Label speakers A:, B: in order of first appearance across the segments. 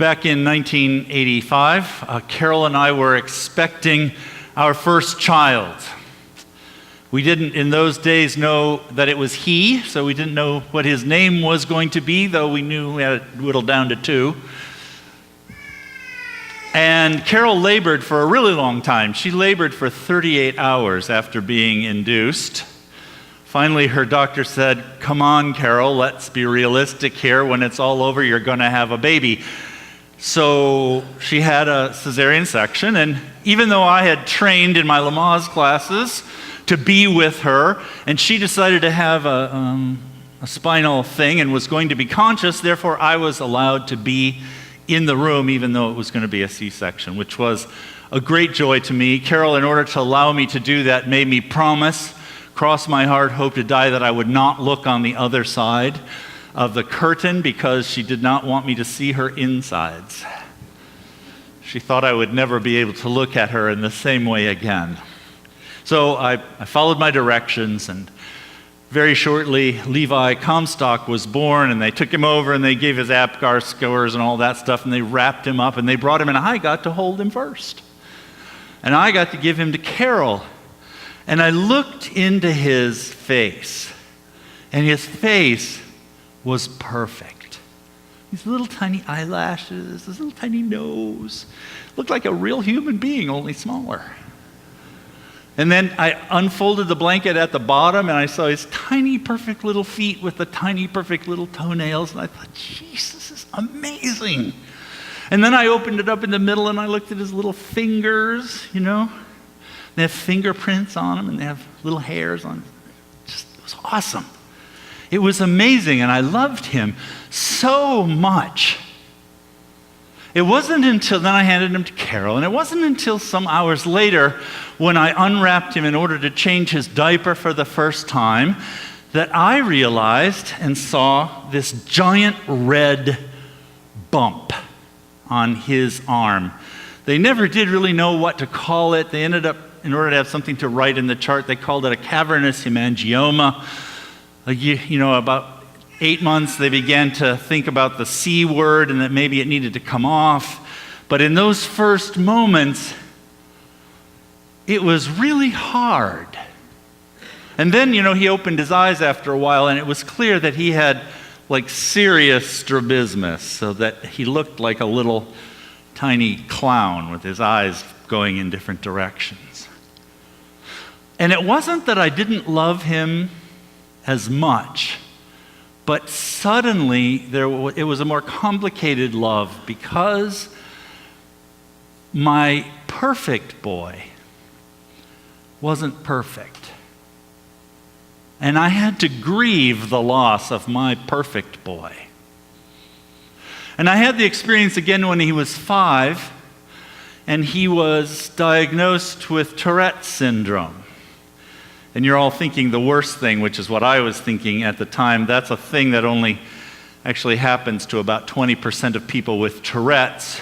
A: Back in 1985, Carol and I were expecting our first child. We didn't in those days know that it was he, so we didn't know what his name was going to be, though we knew we had it whittled down to 2. And Carol labored for a really long time. She labored for 38 hours after being induced. Finally, her doctor said, "Come on, Carol, let's be realistic here. When it's all over, you're going to have a baby." So she had a cesarean section, and even though I had trained in my Lamaze classes to be with her, and she decided to have a spinal thing and was going to be conscious, therefore I was allowed to be in the room even though it was going to be a C-section, which was a great joy to me. Carol, in order to allow me to do that, made me promise, cross my heart, hope to die, that I would not look on the other side of the curtain because she did not want me to see her insides. She thought I would never be able to look at her in the same way again. So I followed my directions, and very shortly Levi Comstock was born, and they took him over and they gave his APGAR scores and all that stuff, and they wrapped him up and they brought him in. I got to hold him first. And I got to give him to Carol. And I looked into his face, and his face was perfect. These little tiny eyelashes, this little tiny nose, looked like a real human being, only smaller. And then I unfolded the blanket at the bottom, and I saw his tiny, perfect little feet with the tiny, perfect little toenails, and I thought, "Jeez, this is amazing." And then I opened it up in the middle, and I looked at his little fingers, you know. They have fingerprints on them, and they have little hairs on them. It was awesome. It was amazing, and I loved him so much. It wasn't until then I handed him to Carol, and it wasn't until some hours later when I unwrapped him in order to change his diaper for the first time that I realized and saw this giant red bump on his arm. They never did really know what to call it. They ended up, in order to have something to write in the chart, they called it a cavernous hemangioma. About 8 months, they began to think about the C word and that maybe it needed to come off. But in those first moments, it was really hard. And then, he opened his eyes after a while, and it was clear that he had serious strabismus, so that he looked like a little tiny clown with his eyes going in different directions. And it wasn't that I didn't love him as much, but suddenly it was a more complicated love because my perfect boy wasn't perfect. And I had to grieve the loss of my perfect boy. And I had the experience again when he was 5, and he was diagnosed with Tourette's syndrome. And you're all thinking the worst thing, which is what I was thinking at the time. That's a thing that only actually happens to about 20% of people with Tourette's.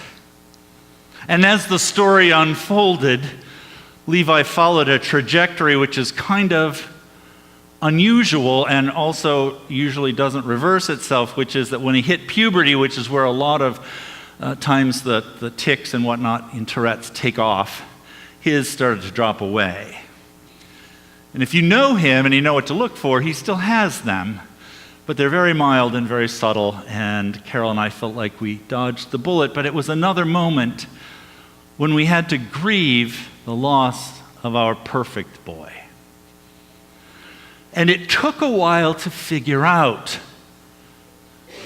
A: And as the story unfolded, Levi followed a trajectory which is kind of unusual and also usually doesn't reverse itself, which is that when he hit puberty, which is where a lot of times the tics and whatnot in Tourette's take off, his started to drop away. And if you know him and you know what to look for, he still has them, but they're very mild and very subtle, and Carol and I felt like we dodged the bullet, but it was another moment when we had to grieve the loss of our perfect boy. And it took a while to figure out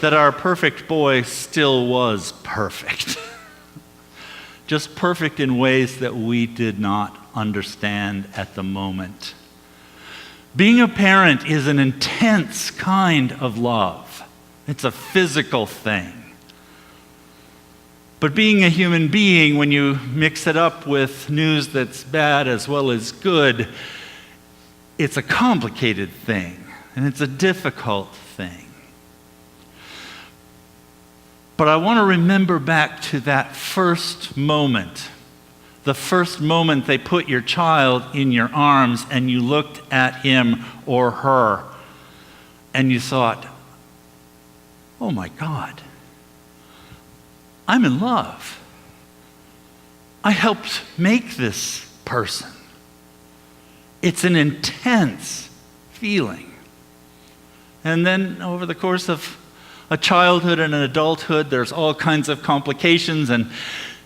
A: that our perfect boy still was perfect. Just perfect in ways that we did not understand at the moment. Being a parent is an intense kind of love. It's a physical thing. But being a human being, when you mix it up with news that's bad as well as good, it's a complicated thing, and it's a difficult thing. But I want to remember back to that first moment, the first moment they put your child in your arms and you looked at him or her and you thought, "Oh my God, I'm in love. I helped make this person. It's an intense feeling. And then over the course of a childhood and an adulthood, there's all kinds of complications and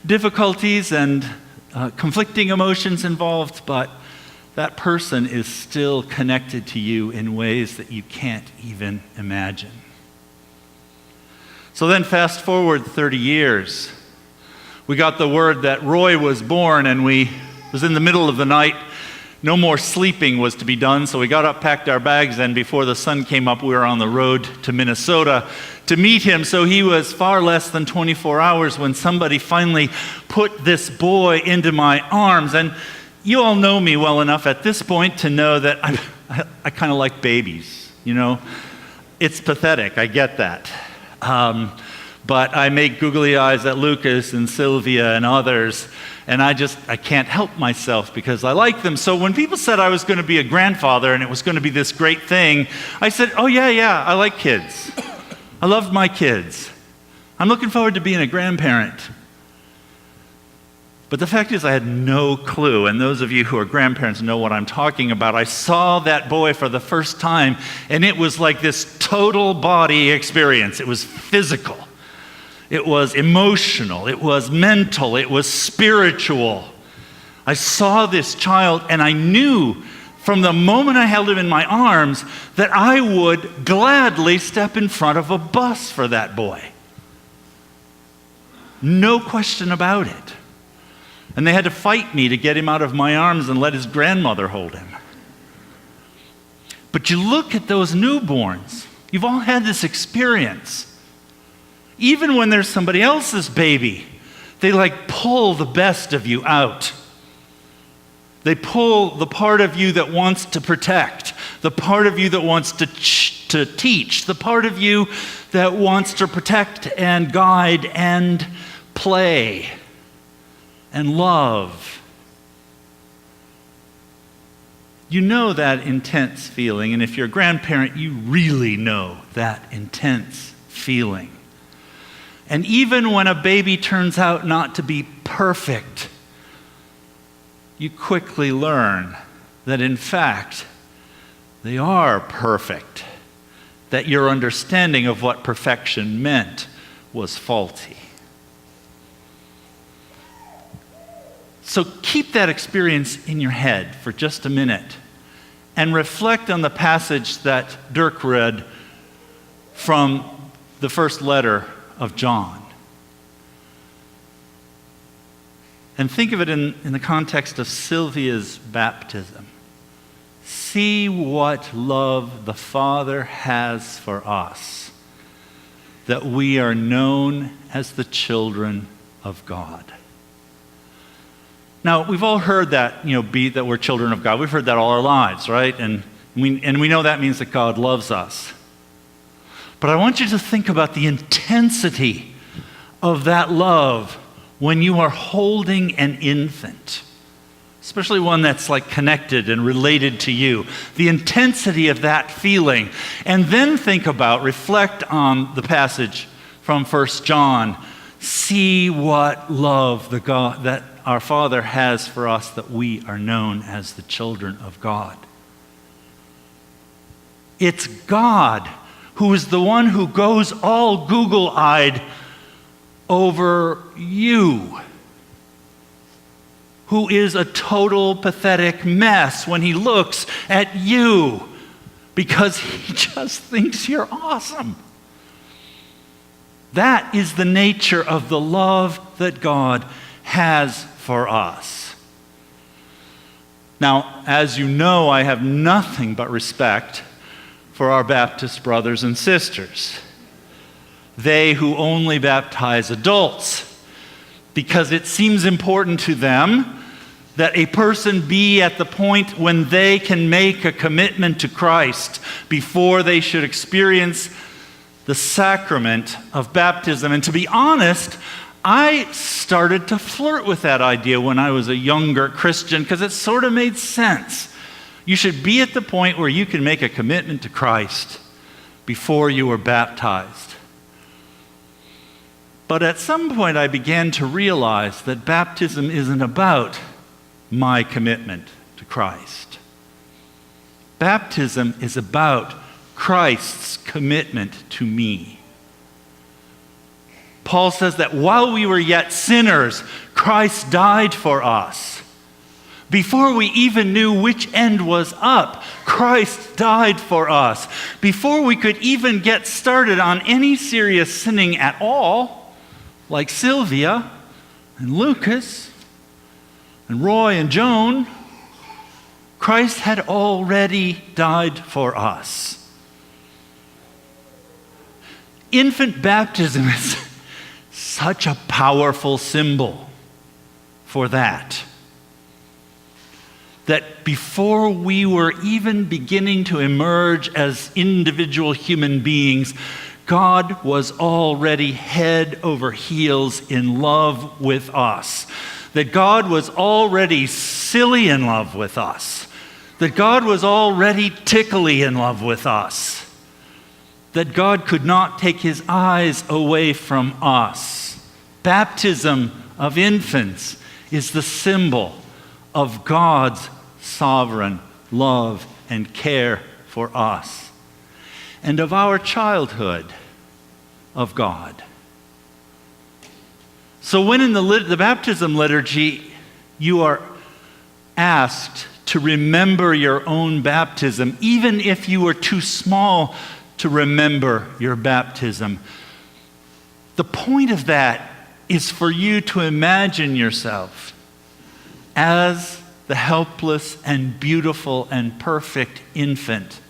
A: difficulties and conflicting emotions involved, but that person is still connected to you in ways that you can't even imagine. So then fast forward 30 years. We got the word that Roy was born, and it was in the middle of the night. No more sleeping was to be done, so we got up, packed our bags, and before the sun came up, we were on the road to Minnesota to meet him. So he was far less than 24 hours when somebody finally put this boy into my arms. And you all know me well enough at this point to know that I kind of like babies, you know. It's pathetic, I get that. But I make googly eyes at Lucas and Sylvia and others, and I can't help myself because I like them. So when people said I was going to be a grandfather and it was going to be this great thing, I said, oh yeah, I like kids. I love my kids. I'm looking forward to being a grandparent. But the fact is I had no clue, and those of you who are grandparents know what I'm talking about. I saw that boy for the first time, and it was like this total body experience. It was physical. It was emotional. It was mental. It was spiritual. I saw this child, and I knew from the moment I held him in my arms that I would gladly step in front of a bus for that boy. No question about it. And they had to fight me to get him out of my arms and let his grandmother hold him. But you look at those newborns. You've all had this experience. Even when there's somebody else's baby, they pull the best of you out. They pull the part of you that wants to protect, the part of you that wants to teach, the part of you that wants to protect and guide and play and love. You know that intense feeling, and if you're a grandparent, you really know that intense feeling. And even when a baby turns out not to be perfect, you quickly learn that in fact, they are perfect, that your understanding of what perfection meant was faulty. So keep that experience in your head for just a minute and reflect on the passage that Dirk read from the first letter of John. And think of it in the context of Sylvia's baptism. See what love the Father has for us, that we are known as the children of God. Now, we've all heard that, that we're children of God. We've heard that all our lives, right? And we know that means that God loves us. But I want you to think about the intensity of that love when you are holding an infant, especially one that's connected and related to you. The intensity of that feeling. And then reflect on the passage from 1 John. See what love that our Father has for us, that we are known as the children of God. It's God who is the one who goes all Google-eyed over you, who is a total pathetic mess when he looks at you because he just thinks you're awesome. That is the nature of the love that God has for us. Now, as you know, I have nothing but respect for our Baptist brothers and sisters. They who only baptize adults, because it seems important to them that a person be at the point when they can make a commitment to Christ before they should experience the sacrament of baptism. And to be honest, I started to flirt with that idea when I was a younger Christian because it sort of made sense. You should be at the point where you can make a commitment to Christ before you were baptized. But at some point I began to realize that baptism isn't about my commitment to Christ. Baptism is about Christ's commitment to me. Paul says that while we were yet sinners, Christ died for us. Before we even knew which end was up, Christ died for us. Before we could even get started on any serious sinning at all, like Sylvia and Lucas and Roy and Joan, Christ had already died for us. Infant baptism is such a powerful symbol for that. That before we were even beginning to emerge as individual human beings, God was already head over heels in love with us. That God was already silly in love with us. That God was already tickly in love with us. That God could not take his eyes away from us. Baptism of infants is the symbol of God's sovereign love and care for us, and of our childhood of God. So when in the baptism liturgy you are asked to remember your own baptism, even if you were too small to remember your baptism, the point of that is for you to imagine yourself as the helpless and beautiful and perfect infant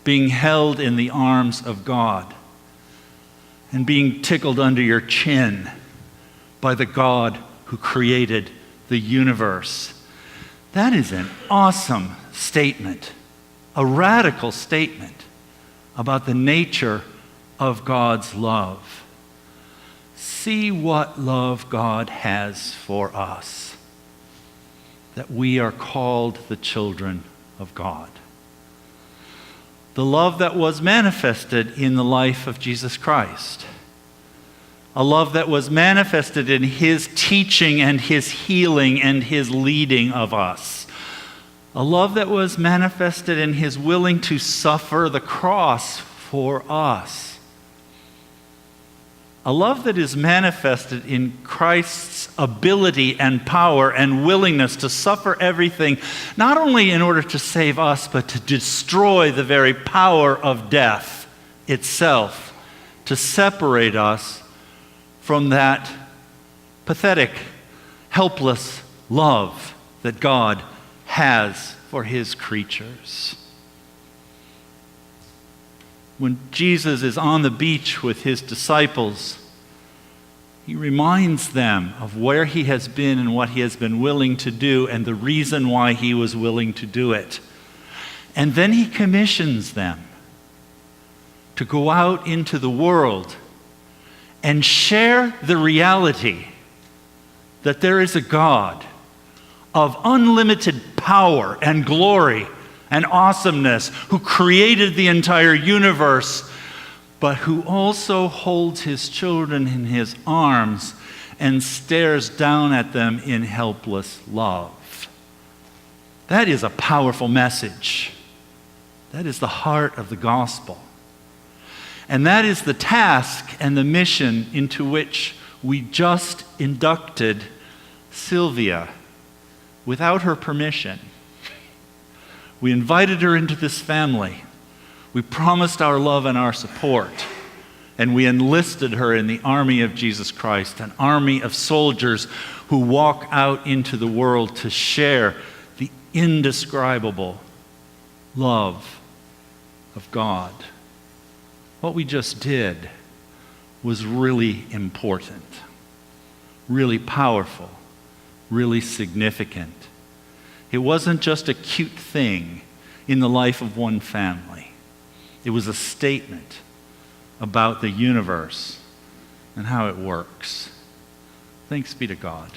A: being held in the arms of God and being tickled under your chin by the God who created the universe. That is an awesome statement, a radical statement about the nature of God's love. See what love God has for us, that we are called the children of God. The love that was manifested in the life of Jesus Christ. A love that was manifested in his teaching and his healing and his leading of us. A love that was manifested in his willing to suffer the cross for us. A love that is manifested in Christ's ability and power and willingness to suffer everything, not only in order to save us, but to destroy the very power of death itself, to separate us from that pathetic, helpless love that God has for his creatures. When Jesus is on the beach with his disciples, he reminds them of where he has been and what he has been willing to do and the reason why he was willing to do it. And then he commissions them to go out into the world and share the reality that there is a God of unlimited power and glory and awesomeness, who created the entire universe, but who also holds his children in his arms and stares down at them in helpless love. That is a powerful message. That is the heart of the gospel. And that is the task and the mission into which we just inducted Sylvia without her permission. We invited her into this family. We promised our love and our support. And we enlisted her in the army of Jesus Christ, an army of soldiers who walk out into the world to share the indescribable love of God. What we just did was really important, really powerful, really significant. It wasn't just a cute thing in the life of one family. It was a statement about the universe and how it works. Thanks be to God.